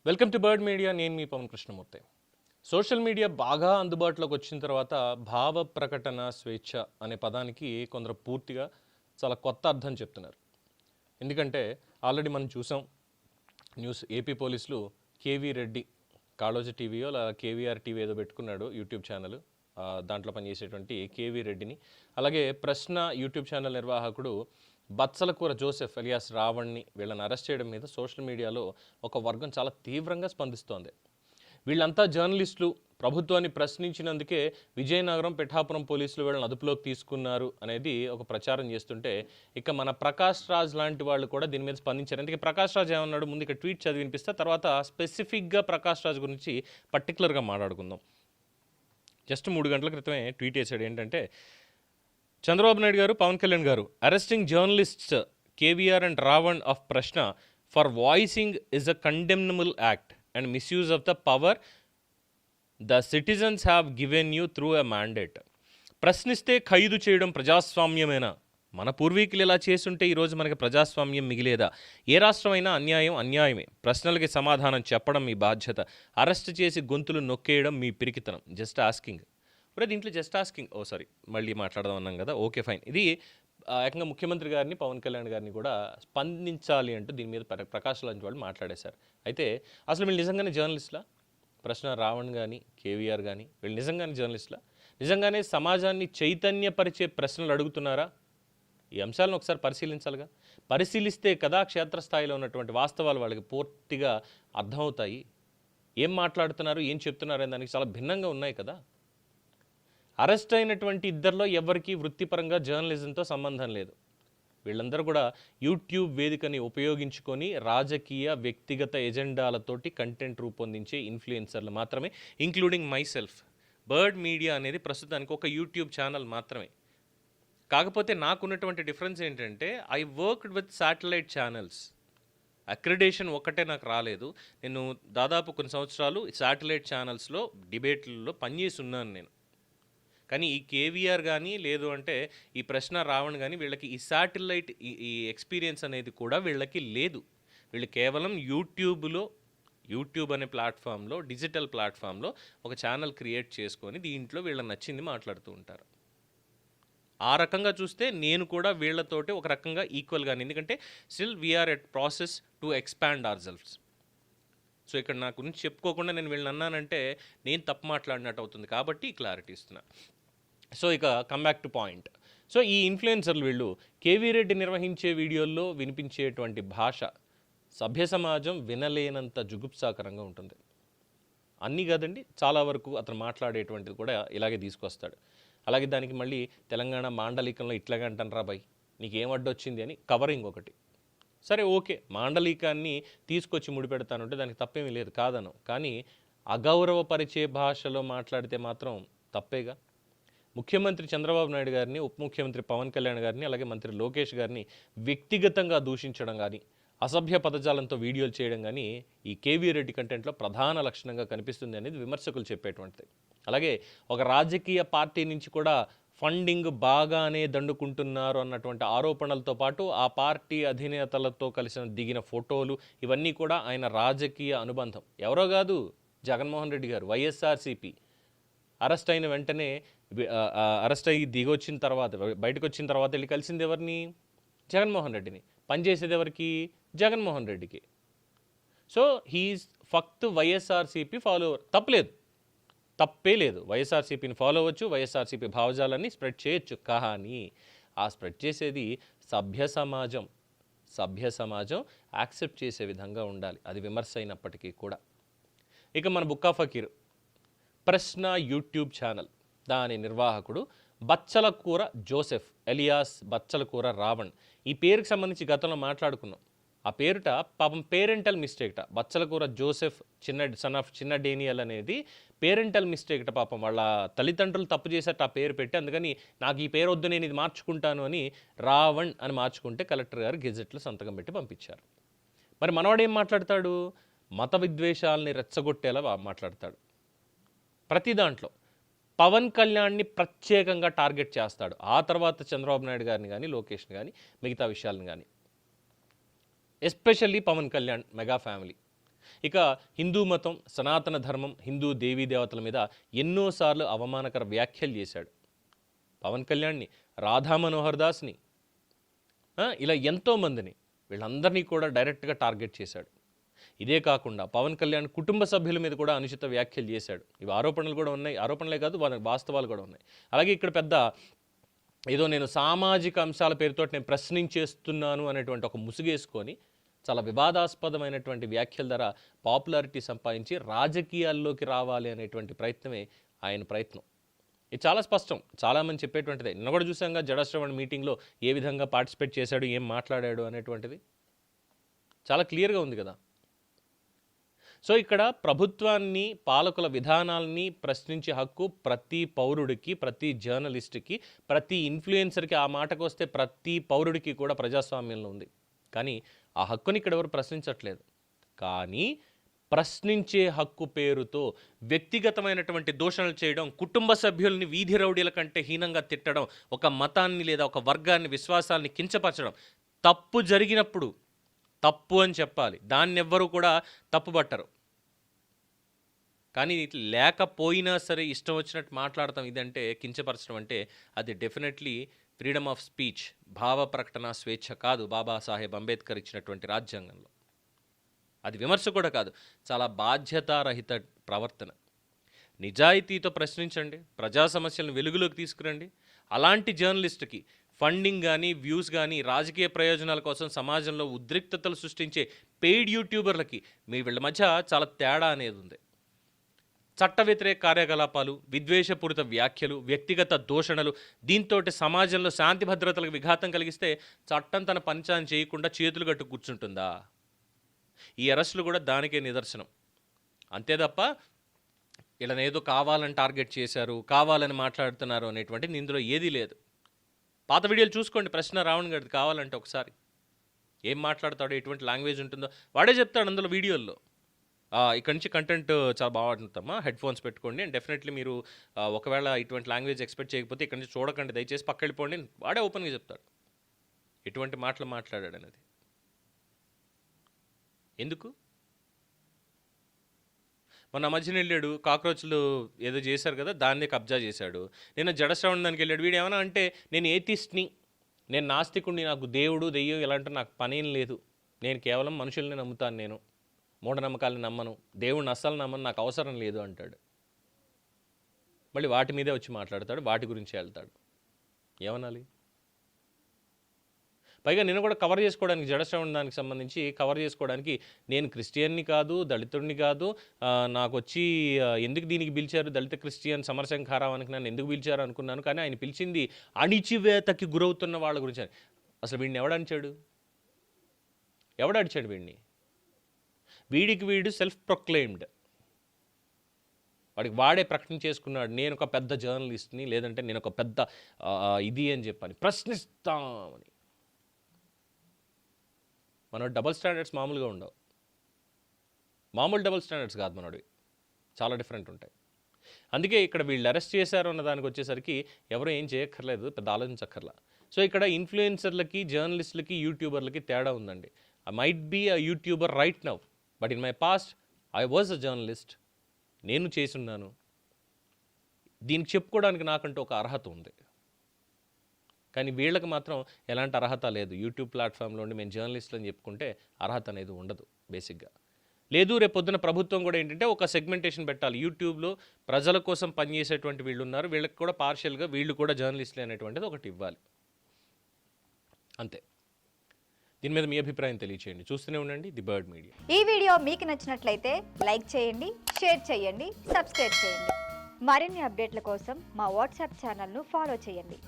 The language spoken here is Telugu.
Welcome to bird media. నేను మీ పవన్ కృష్ణమూర్తి. సోషల్ మీడియా బాగా అందుబాటులోకి వచ్చిన తర్వాత భావ ప్రకటన స్వేచ్ఛ అనే పదానికి కొందరు పూర్తిగా చాలా కొత్త అర్థం చెప్తున్నారు. ఎందుకంటే ఆల్రెడీ మనం చూసాం, న్యూస్ ఏపీ పోలీసులు కేవీ రెడ్డి కాళోజీ టీవీయో లేదా కేవీఆర్ టీవీ ఏదో పెట్టుకున్నాడు యూట్యూబ్ ఛానల్, దాంట్లో పనిచేసేటువంటి కేవీ రెడ్డిని, అలాగే ప్రశ్న యూట్యూబ్ ఛానల్ నిర్వాహకుడు బత్సలకూర జోసెఫ్ ఎలియాస్ రావణ్ని వీళ్ళని అరెస్ట్ చేయడం మీద సోషల్ మీడియాలో ఒక వర్గం చాలా తీవ్రంగా స్పందిస్తోంది. వీళ్ళంతా జర్నలిస్టులు, ప్రభుత్వాన్ని ప్రశ్నించినందుకే విజయనగరం పిఠాపురం పోలీసులు వీళ్ళని అదుపులోకి తీసుకున్నారు అనేది ఒక ప్రచారం చేస్తుంటే, ఇక మన ప్రకాష్ రాజ్ లాంటి వాళ్ళు కూడా దీని మీద స్పందించారు. అందుకే ప్రకాష్ రాజ్ ఏమన్నాడు, ముందు ఇక ట్వీట్ చదివి వినిపిస్తే తర్వాత స్పెసిఫిక్గా ప్రకాష్ రాజ్ గురించి పర్టికులర్గా మాట్లాడుకుందాం. జస్ట్ 3 గంటల క్రితమే ట్వీట్ చేశాడు. ఏంటంటే, చంద్రబాబు నాయుడు గారు, పవన్ కళ్యాణ్ గారు arresting journalists KVR and Ravan of Prashna for voicing is a condemnable act and misuse of the power the citizens have given you through a mandate. ప్రశ్నిస్తే ఖైదు చేయడం ప్రజాస్వామ్యమేనా? మన పూర్వీకులు ఇలా చేస్తుంటే ఈరోజు మనకి ప్రజాస్వామ్యం మిగిలేదా? ఏ రాష్ట్రమైనా అన్యాయం అన్యాయమే. ప్రశ్నలకి సమాధానం చెప్పడం మీ బాధ్యత. అరెస్ట్ చేసి గొంతులు నొక్కేయడం మీ పిరికితనం. Just asking. ఇప్పుడు దీంట్లో జస్ట్ ఆస్కింగ్, మళ్ళీ మాట్లాడదాం అన్నాం కదా, ఓకే ఫైన్. ఇది ఏకంగా ముఖ్యమంత్రి గారిని, పవన్ కళ్యాణ్ గారిని కూడా స్పందించాలి అంటూ దీని మీద ప్రకాష్ లాంటి వాళ్ళు మాట్లాడేశారు. అయితే అసలు వీళ్ళు నిజంగానే జర్నలిస్టులా? ప్రశ్న రావణ్ కానీ కేవీఆర్ కానీ వీళ్ళు నిజంగానే జర్నలిస్టులా? నిజంగానే సమాజాన్ని చైతన్యపరిచే ప్రశ్నలు అడుగుతున్నారా? ఈ అంశాలను ఒకసారి పరిశీలించాలిగా. పరిశీలిస్తే కదా క్షేత్రస్థాయిలో ఉన్నటువంటి వాస్తవాలు వాళ్ళకి పూర్తిగా అర్థమవుతాయి. ఏం మాట్లాడుతున్నారు, ఏం చెప్తున్నారు అనే దానికి చాలా భిన్నంగా ఉన్నాయి కదా. అరెస్ట్ అయినటువంటి ఇద్దరిలో ఎవరికి వృత్తిపరంగా జర్నలిజంతో సంబంధం లేదు. వీళ్ళందరూ కూడా యూట్యూబ్ వేదికని ఉపయోగించుకొని రాజకీయ వ్యక్తిగత ఎజెండాలతోటి కంటెంట్ రూపొందించే ఇన్ఫ్లుయెన్సర్లు మాత్రమే, including my self. Bird media అనేది ప్రస్తుతానికి ఒక యూట్యూబ్ ఛానల్ మాత్రమే. కాకపోతే నాకున్నటువంటి డిఫరెన్స్ ఏంటంటే, I worked with satellite channels. Accreditation ఒక్కటే నాకు రాలేదు. నేను దాదాపు కొన్ని సంవత్సరాలు శాటిలైట్ ఛానల్స్లో డిబేట్లలో పనిచేసి ఉన్నాను నేను. కానీ ఈ కేవీఆర్ కానీ లేదు అంటే ఈ ప్రశ్న రావణ్ కానీ వీళ్ళకి ఈ శాటిలైట్ ఈ ఎక్స్పీరియన్స్ అనేది కూడా వీళ్ళకి లేదు. వీళ్ళు కేవలం యూట్యూబ్ అనే ప్లాట్ఫామ్లో, డిజిటల్ ప్లాట్ఫామ్లో ఒక ఛానల్ క్రియేట్ చేసుకొని దీంట్లో వీళ్ళకి నచ్చింది మాట్లాడుతూ ఉంటారు. ఆ రకంగా చూస్తే నేను కూడా వీళ్ళతోటి ఒక రకంగా ఈక్వల్గానే, ఎందుకంటే still we are at process to expand our selfs. So ఇక్కడ నా గురించి చెప్పుకోకుండా నేను వీళ్ళని అన్నానంటే నేను తప్పు మాట్లాడినట్టు అవుతుంది, కాబట్టి క్లారిటీ ఇస్తున్నా. సో ఇక come back to point. So ఈ ఇన్ఫ్లుయెన్సర్లు వీళ్ళు కేవీ రెడ్డి నిర్వహించే వీడియోల్లో వినిపించేటువంటి భాష సభ్య సమాజం వినలేనంత జుగుప్సాకరంగా ఉంటుంది. అన్నీ కాదండి, చాలా వరకు అతను మాట్లాడేటువంటిది కూడా ఇలాగే తీసుకొస్తాడు. అలాగే దానికి మళ్ళీ తెలంగాణ మాండలికంలో ఇట్లాగే అంటాను రా బాయ్, నీకేం అడ్డొచ్చింది అని కవరింగ్ ఒకటి. సరే ఓకే, మాండలికాన్ని తీసుకొచ్చి ముడిపెడతానంటే దానికి తప్పేమీ లేదు, కాదను. కానీ అగౌరవపరిచే భాషలో మాట్లాడితే మాత్రం తప్పేగా. ముఖ్యమంత్రి చంద్రబాబు నాయుడు గారిని, ఉప ముఖ్యమంత్రి పవన్ కళ్యాణ్ గారిని, అలాగే మంత్రి లోకేష్ గారిని వ్యక్తిగతంగా దూషించడం కానీ, అసభ్య పదజాలంతో వీడియోలు చేయడం కానీ ఈ కేవీ రెడ్డి కంటెంట్లో ప్రధాన లక్షణంగా కనిపిస్తుంది అనేది విమర్శకులు చెప్పేటువంటిది. అలాగే ఒక రాజకీయ పార్టీ నుంచి కూడా ఫండింగ్ బాగానే దండుకుంటున్నారు అన్నటువంటి ఆరోపణలతో పాటు ఆ పార్టీ అధినేతలతో కలిసి దిగిన ఫోటోలు, ఇవన్నీ కూడా ఆయన రాజకీయ అనుబంధం. ఎవరో కాదు, జగన్మోహన్ రెడ్డి గారు, వైఎస్ఆర్సీపీ. అరెస్ట్ అయిన వెంటనే, అరెస్ట్ అయ్యి దిగొచ్చిన తర్వాత, బయటకు వచ్చిన తర్వాత వెళ్ళి కలిసింది ఎవరిని? జగన్మోహన్ రెడ్డిని. పనిచేసేది ఎవరికి? జగన్మోహన్ రెడ్డికి. సో హీఈస్ ఫక్త్ వైఎస్ఆర్సీపీ ఫాలోవర్. తప్పే లేదు. వైఎస్ఆర్సీపీని ఫాలో అవ్వచ్చు, వైఎస్ఆర్సీపీ భావజాలాన్ని స్ప్రెడ్ చేయొచ్చు. కానీ ఆ స్ప్రెడ్ చేసేది సభ్య సమాజం యాక్సెప్ట్ చేసే విధంగా ఉండాలి, అది విమర్శ అయినప్పటికీ కూడా. ఇక మన బుక్కా ఫకీర్ ప్రశ్న యూట్యూబ్ ఛానల్, దాని నిర్వాహకుడు బచ్చలకూర జోసెఫ్ ఎలియాస్ బచ్చలకూర రావణ్. ఈ పేరుకి సంబంధించి గతంలో మాట్లాడుకున్నాం. ఆ పేరుట పాపం పేరెంటల్ మిస్టేక్ట. Bachchalakura Joseph son of Chinna Daniel అనేది పేరెంటల్ మిస్టేక్ట. పాపం వాళ్ళ తల్లిదండ్రులు తప్పు చేసేట ఆ పేరు పెట్టి, అందుకని నాకు ఈ పేరు వద్దు, నేను ఇది మార్చుకుంటాను అని రావణ్ అని మార్చుకుంటే కలెక్టర్ గారు గెజెట్లో సంతకం పెట్టి పంపించారు. మరి మనవాడేం మాట్లాడతాడు? మత విద్వేషాలని రెచ్చగొట్టేలా మాట్లాడతాడు. ప్రతి దాంట్లో పవన్ కళ్యాణ్ని ప్రత్యేకంగా టార్గెట్ చేస్తాడు. ఆ తర్వాత చంద్రబాబు నాయుడు గారిని కానీ, లోకేష్ని కానీ, మిగతా విషయాలను కానీ. Especially Pawan Kalyan mega family. ఇక హిందూ మతం, సనాతన ధర్మం, హిందూ దేవీ దేవతల మీద ఎన్నోసార్లు అవమానకర వ్యాఖ్యలు చేశాడు. పవన్ కళ్యాణ్ని, రాధా మనోహర్ దాస్ని, ఇలా ఎంతోమందిని, వీళ్ళందరినీ కూడా డైరెక్ట్గా టార్గెట్ చేశాడు. ఇదే కాకుండా పవన్ కళ్యాణ్ కుటుంబ సభ్యుల మీద కూడా అనుచిత వ్యాఖ్యలు చేశాడు. ఇవి ఆరోపణలు కూడా ఉన్నాయి, ఆరోపణలే కాదు వాస్తవాలు కూడా ఉన్నాయి. అలాగే ఇక్కడ పెద్ద ఏదో నేను సామాజిక అంశాల పేరుతో నేను ప్రశ్నించేస్తున్నాను అనేటువంటి ఒక ముసుగేసుకొని చాలా వివాదాస్పదమైనటువంటి వ్యాఖ్యల ద్వారా పాపులారిటీ సంపాదించి రాజకీయాల్లోకి రావాలి అనేటువంటి ప్రయత్నమే ఆయన ప్రయత్నం. ఇది చాలా స్పష్టం, చాలామంది చెప్పేటువంటిదే. నిన్న కూడా చూసాంగా జడశ్రవణ్ మీటింగ్లో ఏ విధంగా పార్టిసిపేట్ చేశాడు, ఏం మాట్లాడాడు అనేటువంటిది చాలా క్లియర్గా ఉంది కదా. సో ఇక్కడ ప్రభుత్వాన్ని, పాలకుల విధానాల్ని ప్రశ్నించే హక్కు ప్రతి పౌరుడికి, ప్రతి జర్నలిస్ట్కి, ప్రతి ఇన్ఫ్లుయెన్సర్కి, ఆ మాటకు వస్తే ప్రతి పౌరుడికి కూడా ప్రజాస్వామ్యంలో ఉంది. కానీ ఆ హక్కుని ఇక్కడ ఎవరు ప్రశ్నించట్లేదు. కానీ ప్రశ్నించే హక్కు పేరుతో వ్యక్తిగతమైనటువంటి దూషణలు చేయడం, కుటుంబ సభ్యుల్ని వీధి రౌడీల కంటే హీనంగా తిట్టడం, ఒక మతాన్ని లేదా ఒక వర్గాన్ని, విశ్వాసాల్ని కించపరచడం, తప్పు జరిగినప్పుడు తప్పు అని చెప్పాలి, దాన్ని ఎవ్వరూ కూడా తప్పుపట్టరు. కానీ లేకపోయినా సరే ఇష్టం వచ్చినట్టు మాట్లాడతాం, ఇదంటే కించపరచడం అంటే అది డెఫినెట్లీ ఫ్రీడమ్ ఆఫ్ స్పీచ్, భావ ప్రకటన స్వేచ్ఛ కాదు బాబాసాహెబ్ అంబేద్కర్ ఇచ్చినటువంటి రాజ్యాంగంలో. అది విమర్శ కూడా కాదు, చాలా బాధ్యతారహిత ప్రవర్తన. నిజాయితీతో ప్రశ్నించండి, ప్రజా సమస్యలను వెలుగులోకి తీసుకురండి. అలాంటి జర్నలిస్ట్కి ఫండింగ్ కానీ, వ్యూస్ కానీ, రాజకీయ ప్రయోజనాల కోసం సమాజంలో ఉద్రిక్తతలు సృష్టించే పెయిడ్ యూట్యూబర్లకి మీ వీళ్ళ మధ్య చాలా తేడా అనేది ఉంది. చట్ట వ్యతిరేక కార్యకలాపాలు, విద్వేషపూరిత వ్యాఖ్యలు, వ్యక్తిగత దూషణలు, దీంతో సమాజంలో శాంతి భద్రతలకు విఘాతం కలిగిస్తే చట్టం తన పంచాన్ని చేయకుండా చేతులు కట్టు కూర్చుంటుందా? ఈ అరెస్టులు కూడా దానికే నిదర్శనం. అంతే తప్ప వీళ్ళనేదో కావాలని టార్గెట్ చేశారు, కావాలని మాట్లాడుతున్నారు అనేటువంటిది ఇందులో ఏదీ లేదు. పాత వీడియోలు చూసుకోండి, ప్రశ్న రావణ్ గారిది కావాలంటే ఒకసారి. ఏం మాట్లాడతాడో, ఎటువంటి లాంగ్వేజ్ ఉంటుందో వాడే చెప్తాడు అందులో వీడియోల్లో. ఇక్కడ నుంచి కంటెంట్ చాలా బాగుంటుందమ్మా, హెడ్ ఫోన్స్ పెట్టుకోండి అండ్ డెఫినెట్లీ మీరు ఒకవేళ ఇటువంటి లాంగ్వేజ్ ఎక్స్పెక్ట్ చేయకపోతే ఇక్కడ నుంచి చూడకండి, దయచేసి పక్క వెళ్ళిపోండి, వాడే ఓపెన్గా చెప్తాడు ఎటువంటి మాటలు మాట్లాడాడు అనేది. ఎందుకు? మొన్న మధ్యన వెళ్ళాడు, కాక్రోచ్లు ఏదో చేశారు కదా, దాన్ని కబ్జా చేశాడు. నేను జడశ్రవణ్ దానికి వెళ్ళాడు. వీడు ఏమన్నా అంటే నేను ఏథిస్ట్ని, నేను నాస్తికుడిని, నాకు దేవుడు దెయ్యం ఇలాంటి నాకు పనేం లేదు, నేను కేవలం మనుషుల్ని నమ్ముతాను, నేను మూఢనమ్మకాలను నమ్మను, దేవుడిని అస్సలు నమ్మను, నాకు అవసరం లేదు అంటాడు. మళ్ళీ వాటి మీదే వచ్చి మాట్లాడతాడు, వాటి గురించి వెళ్తాడు. ఏమనాలి? పైగా నిన్న కూడా కవర్ చేసుకోవడానికి, జడశ్రవణ్ దానికి సంబంధించి కవర్ చేసుకోవడానికి, నేను క్రిస్టియన్ని కాదు, దళితుడిని కాదు, నాకు వచ్చి ఎందుకు దీనికి పిలిచారు, దళిత క్రిస్టియన్ సమరశంఖారావానికి నన్ను ఎందుకు పిలిచారు అనుకున్నాను, కానీ ఆయన పిలిచింది అణిచివేతకి గురవుతున్న వాళ్ళ గురించి. అసలు వీడిని ఎవడడిచాడు? ఎవడడిచాడు వీడిని? వీడికి వీడు సెల్ఫ్ ప్రొక్లెయిమ్డ్, వాడికి వాడే ప్రకటన చేసుకున్నాడు, నేను ఒక పెద్ద జర్నలిస్ట్ని, లేదంటే నేను ఒక పెద్ద ఇది అని చెప్పని ప్రశ్నిస్తామని. మన డబుల్ స్టాండర్డ్స్ మామూలుగా ఉండవు, మామూలు డబుల్ స్టాండర్డ్స్ కాదు మనోడివి, చాలా డిఫరెంట్ ఉంటాయి. అందుకే ఇక్కడ వీళ్ళు అరెస్ట్ చేశారు అన్న దానికి వచ్చేసరికి ఎవరు ఏం చేయక్కర్లేదు, పెద్ద ఆలోచించక్కర్లా. సో ఇక్కడ ఇన్ఫ్లుయెన్సర్లకి, జర్నలిస్టులకి, యూట్యూబర్లకి తేడా ఉందండి. I might be a youtuber right now, but in my past I was a journalist. నేను చేసున్నాను, దీనికి చెప్పుకోవడానికి నాకంటూ ఒక అర్హత ఉంది. కానీ వీళ్ళకి మాత్రం ఎలాంటి అర్హత లేదు. యూట్యూబ్ ప్లాట్ఫామ్లో ఉండి మేము జర్నలిస్టులు అని చెప్పుకుంటే అర్హత అనేది ఉండదు బేసిక్గా. లేదు, రేపు పొద్దున ప్రభుత్వం కూడా ఏంటంటే ఒక సెగ్మెంటేషన్ పెట్టాలి. యూట్యూబ్లో ప్రజల కోసం పనిచేసేటువంటి వీళ్ళు ఉన్నారు, వీళ్ళకి కూడా పార్షియల్గా వీళ్ళు కూడా జర్నలిస్టులు అనేటువంటిది ఒకటి ఇవ్వాలి, అంతే. దీని మీద మీ అభిప్రాయం తెలియచేయండి. చూస్తూనే ఉండండి ది బర్డ్ మీడియా. ఈ వీడియో మీకు నచ్చినట్లయితే లైక్ చేయండి, షేర్ చేయండి, సబ్స్క్రైబ్ చేయండి. మరిన్ని అప్డేట్ల కోసం మా వాట్సాప్ ఛానల్ను ఫాలో చేయండి.